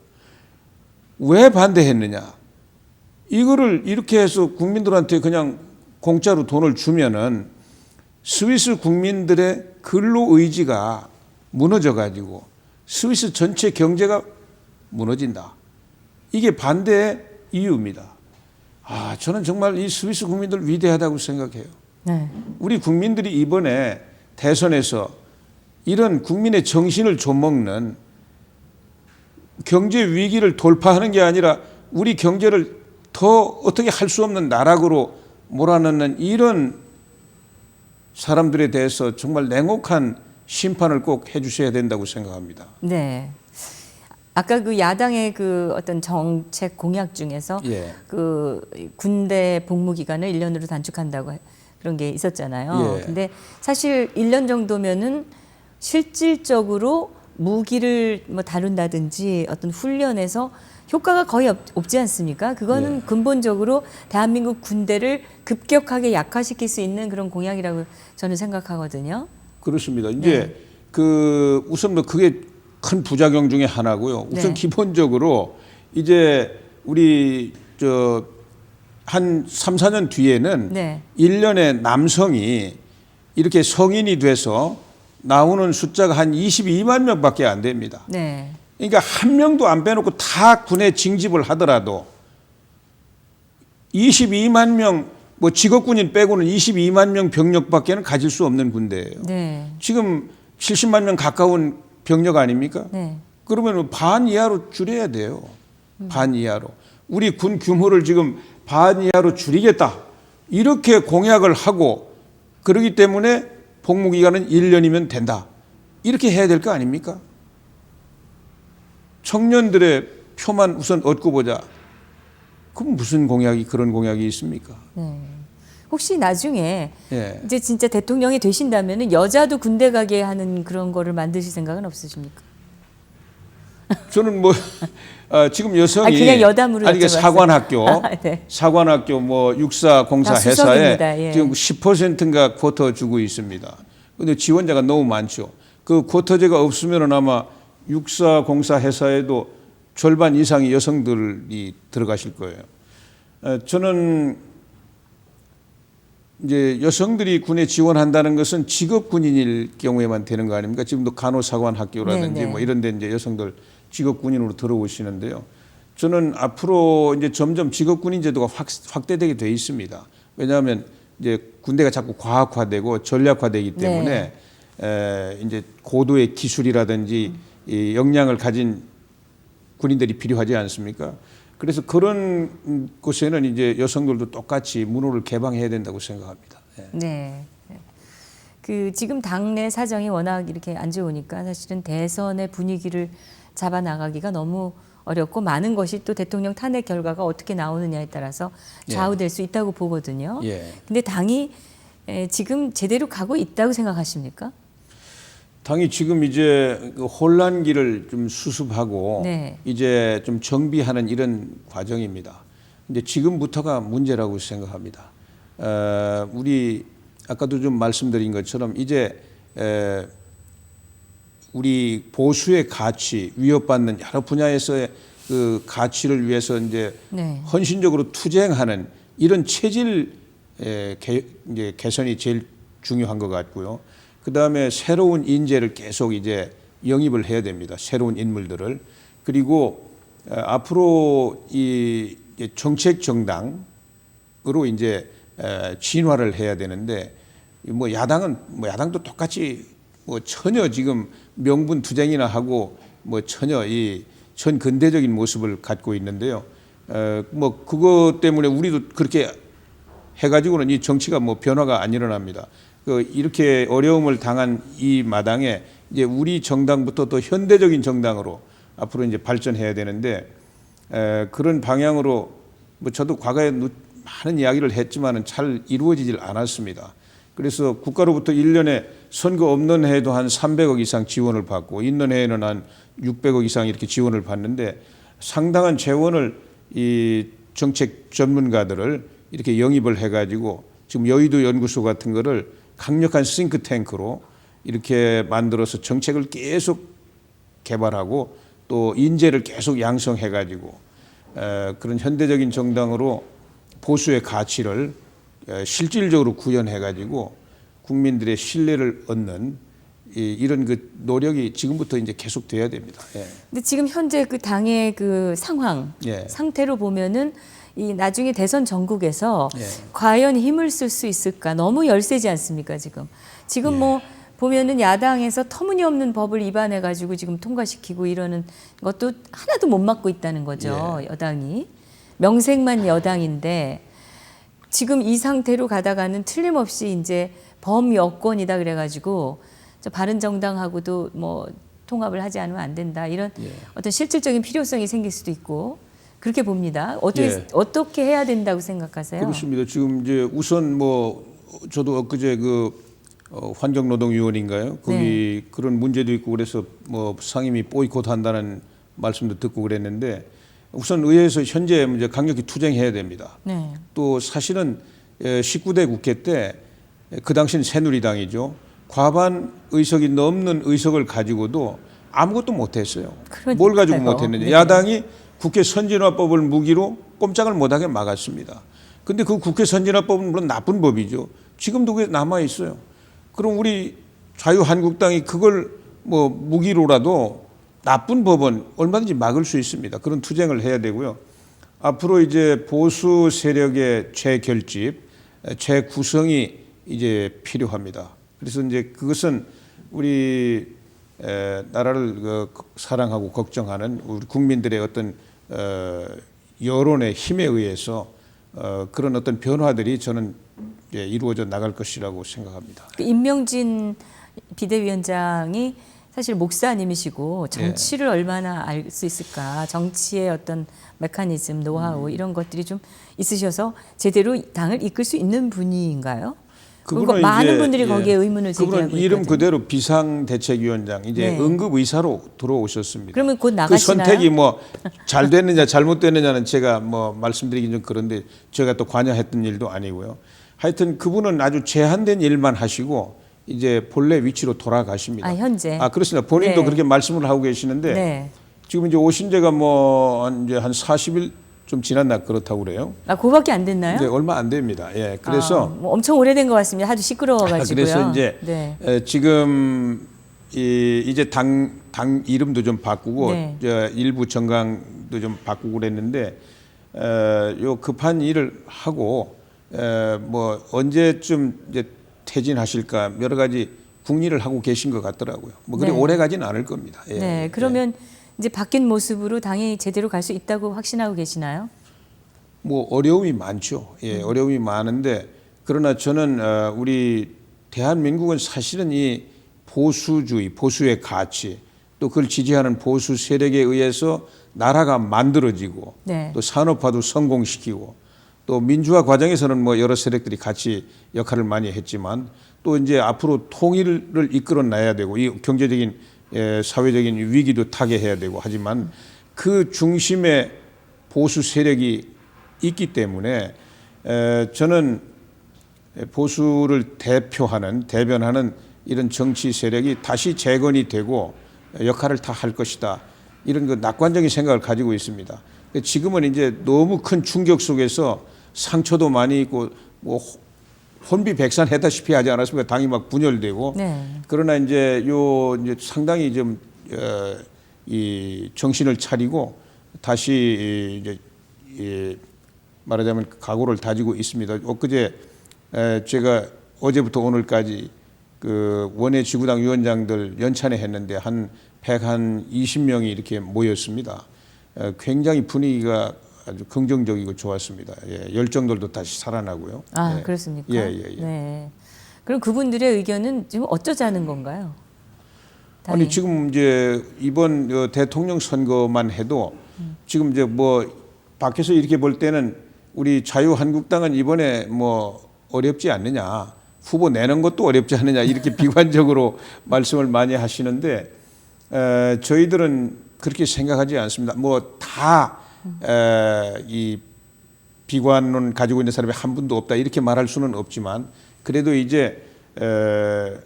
왜 반대했느냐? 이거를 이렇게 해서 국민들한테 그냥 공짜로 돈을 주면은 스위스 국민들의 근로 의지가 무너져가지고 스위스 전체 경제가 무너진다. 이게 반대의 이유입니다. 저는 정말 이 스위스 국민들 위대하다고 생각해요. 네. 우리 국민들이 이번에 대선에서 이런 국민의 정신을 좀먹는 경제 위기를 돌파하는 게 아니라 우리 경제를 더 어떻게 할 수 없는 나락으로 몰아넣는 이런 사람들에 대해서 정말 냉혹한 심판을 꼭 해주셔야 된다고 생각합니다. 네. 아까 그 야당의 그 어떤 정책 공약 중에서 예. 그 군대 복무 기간을 1년으로 단축한다고 그런 게 있었잖아요. 예. 근데 사실 1년 정도면은 실질적으로 무기를 뭐 다룬다든지 어떤 훈련에서 효과가 거의 없지 않습니까? 그거는 네. 근본적으로 대한민국 군대를 급격하게 약화시킬 수 있는 그런 공약이라고 저는 생각하거든요. 그렇습니다. 이제 그 우선 뭐 그게 큰 부작용 중에 하나고요. 우선 네. 기본적으로 이제 우리 한 3, 4년 뒤에는 네. 1년에 남성이 이렇게 성인이 돼서 나오는 숫자가 한 22만 명밖에 안 됩니다. 네. 그러니까 한 명도 안 빼놓고 다 군에 징집을 하더라도 22만 명, 뭐 직업군인 빼고는 22만 명 병력밖에는 가질 수 없는 군대예요. 네. 지금 70만 명 가까운 병력 아닙니까? 네. 그러면 반 이하로 줄여야 돼요. 반 이하로. 우리 군 규모를 지금 반 이하로 줄이겠다. 이렇게 공약을 하고 그러기 때문에 복무기간은 1년이면 된다. 이렇게 해야 될 거 아닙니까? 청년들의 표만 우선 얻고 보자. 그럼 무슨 공약이 그런 공약이 있습니까? 네. 혹시 나중에 예. 이제 진짜 대통령이 되신다면은 여자도 군대 가게 하는 그런 거를 만드실 생각은 없으십니까? 저는 뭐 지금 여성이 그냥 여담으로 아니, 여쭤봤어요. 사관학교 네. 사관학교 뭐 육사 공사 아, 회사에 수석입니다. 예. 지금 10%인가 쿼터 주고 있습니다. 근데 지원자가 너무 많죠. 그 쿼터제가 없으면은 아마 육사 공사 회사에도 절반 이상의 여성들이 들어가실 거예요. 저는 이제 여성들이 군에 지원한다는 것은 직업 군인일 경우에만 되는 거 아닙니까? 지금도 간호사관학교라든지 네네. 뭐 이런 데 이제 여성들 직업 군인으로 들어오시는데요. 저는 앞으로 이제 점점 직업 군인 제도가 확대되게 돼 있습니다. 왜냐하면 이제 군대가 자꾸 과학화되고 전략화되기 때문에 이제 고도의 기술이라든지 이 역량을 가진 군인들이 필요하지 않습니까? 그래서 그런 곳에는 이제 여성들도 똑같이 문호를 개방해야 된다고 생각합니다. 예. 네. 그 지금 당내 사정이 워낙 이렇게 안 좋으니까 사실은 대선의 분위기를 잡아 나가기가 너무 어렵고 많은 것이 또 대통령 탄핵 결과가 어떻게 나오느냐에 따라서 좌우될 수 있다고 보거든요. 예. 근데 당이 지금 제대로 가고 있다고 생각하십니까? 당이 지금 이제 그 혼란기를 좀 수습하고 네. 이제 좀 정비하는 이런 과정입니다. 이제 지금부터가 문제라고 생각합니다. 우리 아까도 좀 말씀드린 것처럼 이제 우리 보수의 가치, 위협받는 여러 분야에서의 그 가치를 위해서 이제 네. 헌신적으로 투쟁하는 이런 체질 이제 개선이 제일 중요한 것 같고요. 그 다음에 새로운 인재를 계속 이제 영입을 해야 됩니다. 새로운 인물들을. 그리고 앞으로 이 정책 정당으로 이제 진화를 해야 되는데 뭐 야당도 똑같이 뭐 전혀 지금 명분 투쟁이나 하고 뭐 전혀 이 전근대적인 모습을 갖고 있는데요. 뭐 그것 때문에 우리도 그렇게 해가지고는 이 정치가 뭐 변화가 안 일어납니다. 이렇게 어려움을 당한 이 마당에 이제 우리 정당부터 더 현대적인 정당으로 앞으로 이제 발전해야 되는데 그런 방향으로 뭐 저도 과거에 많은 이야기를 했지만은 잘 이루어지질 않았습니다. 그래서 국가로부터 1년에 선거 없는 해에도 한 300억 이상 지원을 받고 있는 해에는 한 600억 이상 이렇게 지원을 받는데 상당한 재원을 이 정책 전문가들을 이렇게 영입을 해가지고 지금 여의도 연구소 같은 거를 강력한 싱크탱크로 이렇게 만들어서 정책을 계속 개발하고 또 인재를 계속 양성해가지고 그런 현대적인 정당으로 보수의 가치를 실질적으로 구현해가지고 국민들의 신뢰를 얻는 이런 그 노력이 지금부터 이제 계속돼야 됩니다. 예. 근데 지금 현재 그 당의 그 상황, 예. 상태로 보면은 이 나중에 대선 전국에서 예. 과연 힘을 쓸 수 있을까? 너무 열세지 않습니까, 지금? 지금 뭐 보면은 야당에서 터무니없는 법을 위반해 가지고 지금 통과시키고 이러는 것도 하나도 못 막고 있다는 거죠, 여당이. 명색만 여당인데 지금 이 상태로 가다가는 틀림없이 이제 범여권이다 그래 가지고 저 바른정당하고도 뭐 통합을 하지 않으면 안 된다. 이런 어떤 실질적인 필요성이 생길 수도 있고 그렇게 봅니다. 어떻게 해야 된다고 생각하세요? 그렇습니다. 지금 이제 우선 뭐 저도 엊그제 그 환경노동위원인가요? 거기 그런 문제도 있고 그래서 뭐 상임위 보이콧한다는 말씀도 듣고 그랬는데 우선 의회에서 현재 문제 강력히 투쟁해야 됩니다. 네. 또 사실은 19대 국회 때 그 당시는 새누리당이죠. 과반 의석이 넘는 의석을 가지고도 아무것도 못했어요. 뭘 가지고 못했느냐. 네. 야당이 국회 선진화법을 무기로 꼼짝을 못하게 막았습니다. 근데 그 국회 선진화법은 물론 나쁜 법이죠. 지금도 그게 남아 있어요. 그럼 우리 자유한국당이 그걸 뭐 무기로라도 나쁜 법은 얼마든지 막을 수 있습니다. 그런 투쟁을 해야 되고요. 앞으로 이제 보수 세력의 재결집, 재구성이 이제 필요합니다. 그래서 이제 그것은 우리 나라를 사랑하고 걱정하는 우리 국민들의 어떤 여론의 힘에 의해서 그런 어떤 변화들이 저는 이루어져 나갈 것이라고 생각합니다. 임명진 비대위원장이 사실 목사님이시고 정치를 얼마나 알 수 있을까, 정치의 어떤 메커니즘, 노하우 이런 것들이 좀 있으셔서 제대로 당을 이끌 수 있는 분인가요? 그리고 많은 분들이 거기에 의문을 제기하고 있거든요. 이름 그대로 비상대책위원장, 이제 응급의사로 들어오셨습니다. 그러면 곧 그 나가시나요? 선택이 뭐 잘 됐느냐 잘못됐느냐는 제가 뭐 말씀드리긴 좀 그런데 제가 또 관여했던 일도 아니고요. 하여튼 그분은 아주 제한된 일만 하시고 이제 본래 위치로 돌아가십니다. 현재. 그렇습니다. 본인도 네. 그렇게 말씀을 하고 계시는데 네. 지금 이제 오신 지가 뭐 이제 한 40일 좀 지났나 그렇다고 그래요. 그거밖에 안 됐나요? 이제 얼마 안 됩니다. 예, 그래서 뭐 엄청 오래된 것 같습니다. 하도 시끄러워가지고요. 그래서 이제 네. 지금 이제 당 이름도 좀 바꾸고 네. 일부 정강도 좀 바꾸고 그랬는데 요 급한 일을 하고 뭐 언제쯤 이제 퇴진하실까 여러 가지 궁리를 하고 계신 것 같더라고요. 뭐 그리 네. 오래 가진 않을 겁니다. 예. 네. 그러면 이제 바뀐 모습으로 당이 제대로 갈 수 있다고 확신하고 계시나요? 뭐 어려움이 많죠. 예, 어려움이 많은데 그러나 저는 우리 대한민국은 사실은 이 보수주의, 보수의 가치, 또 그걸 지지하는 보수 세력에 의해서 나라가 만들어지고 네. 또 산업화도 성공시키고 또 민주화 과정에서는 뭐 여러 세력들이 같이 역할을 많이 했지만 또 이제 앞으로 통일을 이끌어 놔야 되고 이 경제적인 사회적인 위기도 타개해야 되고 하지만 그 중심에 보수 세력이 있기 때문에 저는 보수를 대변하는 이런 정치 세력이 다시 재건이 되고 역할을 다 할 것이다. 이런 그 낙관적인 생각을 가지고 있습니다. 지금은 이제 너무 큰 충격 속에서 상처도 많이 있고 뭐 혼비백산했다시피 하지 않았습니까? 당이 막 분열되고. 네. 그러나 이제 이제 상당히 좀 이 정신을 차리고 다시 이제 말하자면 각오를 다지고 있습니다. 엊그제 제가 어제부터 오늘까지 그 원외 지구당 위원장들 연찬회 했는데 한 120명이 이렇게 모였습니다. 굉장히 분위기가 아주 긍정적이고 좋았습니다. 예, 열정들도 다시 살아나고요. 예. 그렇습니까? 예. 네. 그럼 그분들의 의견은 지금 어쩌자는 건가요? 아니 지금 이제 이번 대통령 선거만 해도 지금 이제 뭐 밖에서 이렇게 볼 때는 우리 자유한국당은 이번에 뭐 어렵지 않느냐, 후보 내는 것도 어렵지 않느냐 이렇게 비관적으로 말씀을 많이 하시는데 저희들은 그렇게 생각하지 않습니다. 뭐 다 이 비관론 가지고 있는 사람이 한 분도 없다 이렇게 말할 수는 없지만 그래도 이제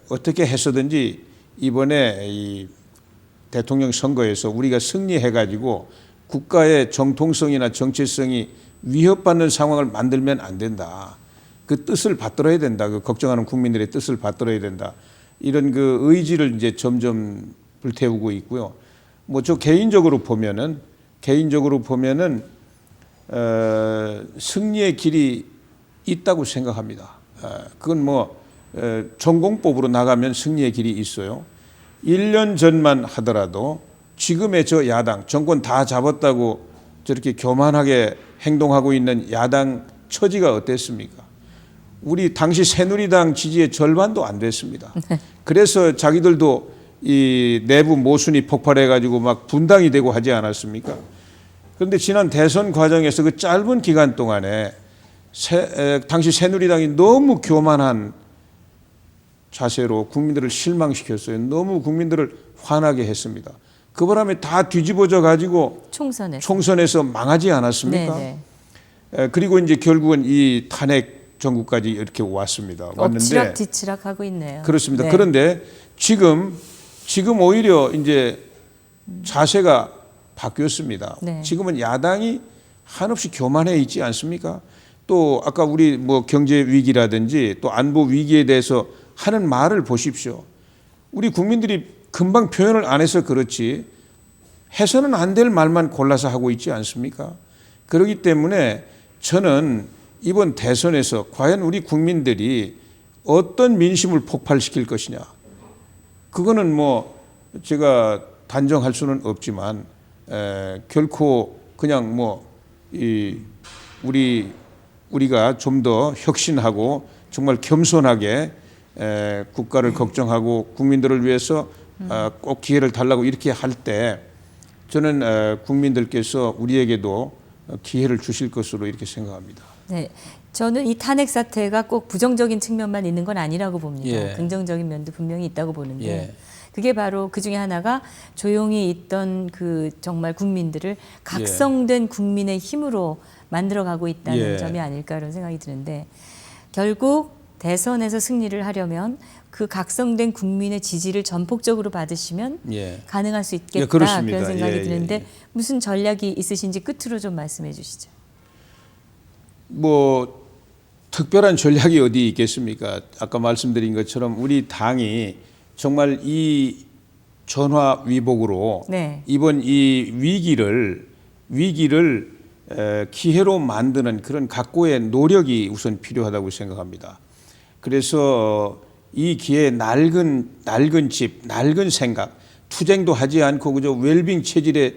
어떻게 해서든지 이번에 이 대통령 선거에서 우리가 승리해가지고 국가의 정통성이나 정체성이 위협받는 상황을 만들면 안 된다. 그 뜻을 받들어야 된다. 그 걱정하는 국민들의 뜻을 받들어야 된다. 이런 그 의지를 이제 점점 불태우고 있고요. 뭐 저 개인적으로 보면은 승리의 길이 있다고 생각합니다. 그건 뭐 전공법으로 나가면 승리의 길이 있어요. 1년 전만 하더라도 지금의 저 야당 정권 다 잡았다고 저렇게 교만하게 행동하고 있는 야당 처지가 어땠습니까? 우리 당시 새누리당 지지의 절반도 안 됐습니다. 그래서 자기들도 이 내부 모순이 폭발해가지고 막 분당이 되고 하지 않았습니까? 그런데 지난 대선 과정에서 그 짧은 기간 동안에 당시 새누리당이 너무 교만한 자세로 국민들을 실망시켰어요. 너무 국민들을 화나게 했습니다. 그 바람에 다 뒤집어져 가지고 총선에서 망하지 않았습니까? 네네. 그리고 이제 결국은 이 탄핵 정국까지 이렇게 왔습니다. 왔는데 엎치락뒤치락 하고 있네요. 그렇습니다. 네. 그런데 지금 오히려 이제 자세가 바뀌었습니다. 네. 지금은 야당이 한없이 교만해 있지 않습니까? 또 아까 우리 뭐 경제 위기라든지 또 안보 위기에 대해서 하는 말을 보십시오. 우리 국민들이 금방 표현을 안 해서 그렇지 해서는 안 될 말만 골라서 하고 있지 않습니까? 그렇기 때문에 저는 이번 대선에서 과연 우리 국민들이 어떤 민심을 폭발시킬 것이냐, 그거는 뭐 제가 단정할 수는 없지만 결코 그냥 뭐 우리가 좀 더 혁신하고 정말 겸손하게 국가를 걱정하고 국민들을 위해서 꼭 기회를 달라고 이렇게 할 때 저는 국민들께서 우리에게도 기회를 주실 것으로 이렇게 생각합니다. 네, 저는 이 탄핵 사태가 꼭 부정적인 측면만 있는 건 아니라고 봅니다. 예. 긍정적인 면도 분명히 있다고 보는데 예. 그게 바로 그 중에 하나가 조용히 있던 그 정말 국민들을 각성된 국민의 힘으로 만들어가고 있다는 예. 점이 아닐까 이런 생각이 드는데 결국 대선에서 승리를 하려면 그 각성된 국민의 지지를 전폭적으로 받으시면 예. 가능할 수 있겠다 그렇습니다. 그런 생각이 예, 예, 드는데 예. 무슨 전략이 있으신지 끝으로 좀 말씀해 주시죠. 뭐 특별한 전략이 어디 있겠습니까? 아까 말씀드린 것처럼 우리 당이 정말 이 전화위복으로 네. 이번 이 위기를 기회로 만드는 그런 각고의 노력이 우선 필요하다고 생각합니다. 그래서 이 기회에 낡은 집, 낡은 생각, 투쟁도 하지 않고 그저 웰빙 체질에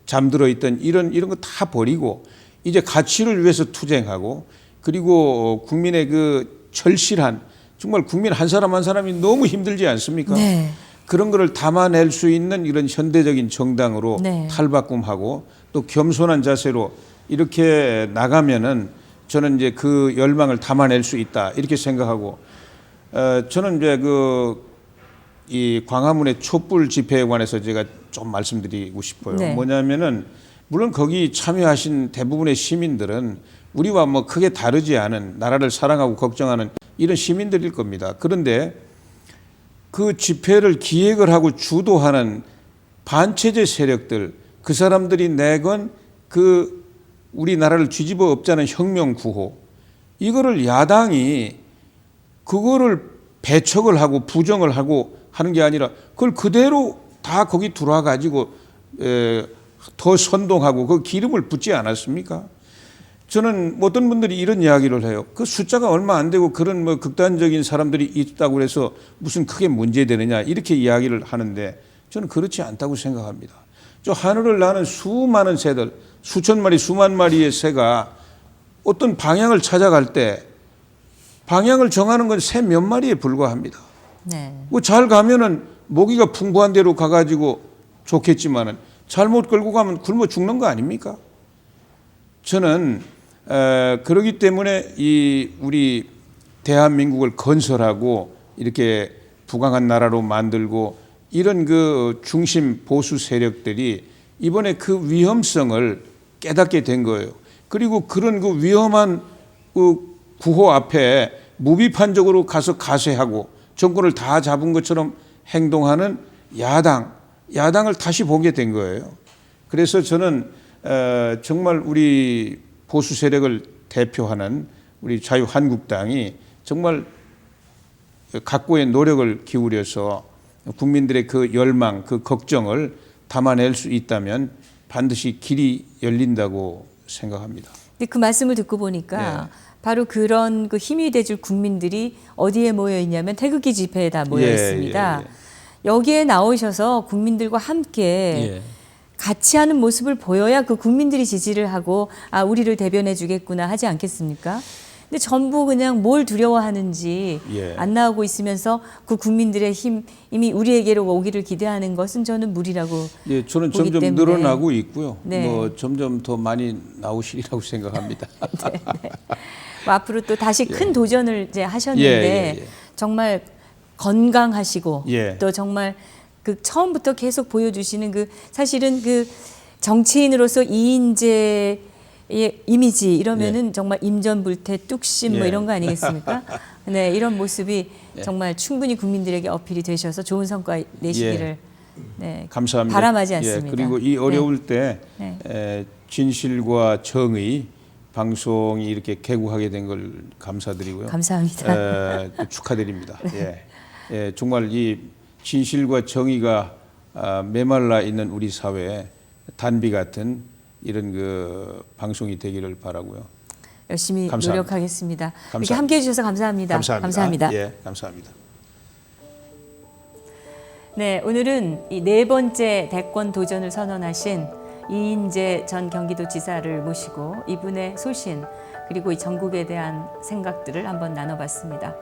잠들어 있던 이런 거 다 버리고 이제 가치를 위해서 투쟁하고 그리고 국민의 그 절실한 정말 국민 한 사람 한 사람이 너무 힘들지 않습니까? 네. 그런 거를 담아낼 수 있는 이런 현대적인 정당으로 네. 탈바꿈하고 또 겸손한 자세로 이렇게 나가면은 저는 이제 그 열망을 담아낼 수 있다 이렇게 생각하고 저는 이제 이 광화문의 촛불 집회에 관해서 제가 좀 말씀드리고 싶어요. 네. 뭐냐면은 물론 거기 참여하신 대부분의 시민들은 우리와 뭐 크게 다르지 않은 나라를 사랑하고 걱정하는 이런 시민들일 겁니다. 그런데 그 집회를 기획을 하고 주도하는 반체제 세력들, 그 사람들이 내건 그 우리나라를 뒤집어 엎자는 혁명 구호, 이거를 야당이 그거를 배척을 하고 부정을 하고 하는 게 아니라 그걸 그대로 다 거기 들어와 가지고 더 선동하고 그 기름을 붓지 않았습니까? 저는 어떤 분들이 이런 이야기를 해요. 그 숫자가 얼마 안 되고 그런 뭐 극단적인 사람들이 있다고 해서 무슨 크게 문제되느냐 이렇게 이야기를 하는데 저는 그렇지 않다고 생각합니다. 저 하늘을 나는 수많은 새들, 수천 마리, 수만 마리의 새가 어떤 방향을 찾아갈 때 방향을 정하는 건 새 몇 마리에 불과합니다. 네. 뭐 잘 가면은 모기가 풍부한 데로 가가지고 좋겠지만은 잘못 끌고 가면 굶어 죽는 거 아닙니까? 저는 그러기 때문에 이 우리 대한민국을 건설하고 이렇게 부강한 나라로 만들고 이런 그 중심 보수 세력들이 이번에 그 위험성을 깨닫게 된 거예요. 그리고 그런 그 위험한 그 구호 앞에 무비판적으로 가서 가세하고 정권을 다 잡은 것처럼 행동하는 야당을 다시 보게 된 거예요. 그래서 저는 정말 우리 보수 세력을 대표하는 우리 자유한국당이 정말 각고의 노력을 기울여서 국민들의 그 열망, 그 걱정을 담아낼 수 있다면 반드시 길이 열린다고 생각합니다. 근데 그 말씀을 듣고 보니까 바로 그런 그 힘이 돼줄 국민들이 어디에 모여 있냐면 태극기 집회에 다 모여 있습니다. 여기에 나오셔서 국민들과 함께 같이 하는 모습을 보여야 그 국민들이 지지를 하고 아 우리를 대변해 주겠구나 하지 않겠습니까? 근데 전부 그냥 뭘 두려워하는지 안 나오고 있으면서 그 국민들의 힘 이미 우리에게로 오기를 기대하는 것은 저는 무리라고 저는 보기 점점 때문에. 늘어나고 있고요. 네. 뭐 점점 더 많이 나오시리라고 생각합니다. 네. 뭐 앞으로 또 다시 큰 도전을 이제 하셨는데 정말 건강하시고 또 정말 그 처음부터 계속 보여주시는 그 사실은 그 정치인으로서 이인재의 이미지 이러면은 정말 임전불태 뚝심 뭐 이런 거 아니겠습니까? 네, 이런 모습이 정말 충분히 국민들에게 어필이 되셔서 좋은 성과 내시기를 네, 감사합니다. 바람하지 않습니다. 그리고 이 어려울 때 네. 진실과 정의 방송이 이렇게 개국하게 된 걸 감사드리고요. 감사합니다. 또 축하드립니다. 정말 이 진실과 정의가 메말라 있는 우리 사회에 단비 같은 이런 그 방송이 되기를 바라고요. 열심히 감사합니다. 노력하겠습니다. 이렇게 감사합니다. 함께해 주셔서 감사합니다. 감사합니다. 예, 감사합니다. 네, 오늘은 이 네 번째 대권 도전을 선언하신 이인재 전 경기도지사를 모시고 이분의 소신 그리고 이 전국에 대한 생각들을 한번 나눠봤습니다.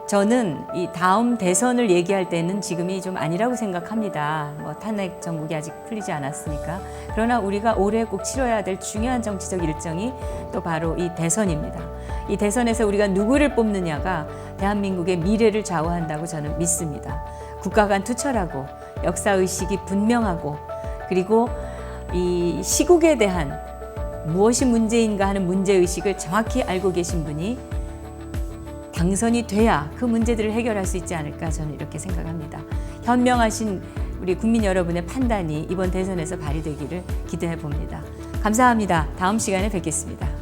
저는 이 다음 대선을 얘기할 때는 지금이 좀 아니라고 생각합니다. 뭐 탄핵 정국이 아직 풀리지 않았으니까. 그러나 우리가 올해 꼭 치러야 될 중요한 정치적 일정이 또 바로 이 대선입니다. 이 대선에서 우리가 누구를 뽑느냐가 대한민국의 미래를 좌우한다고 저는 믿습니다. 국가 간 투철하고 역사의식이 분명하고 그리고 이 시국에 대한 무엇이 문제인가 하는 문제의식을 정확히 알고 계신 분이 당선이 돼야 그 문제들을 해결할 수 있지 않을까 저는 이렇게 생각합니다. 현명하신 우리 국민 여러분의 판단이 이번 대선에서 발휘되기를 기대해 봅니다. 감사합니다. 다음 시간에 뵙겠습니다.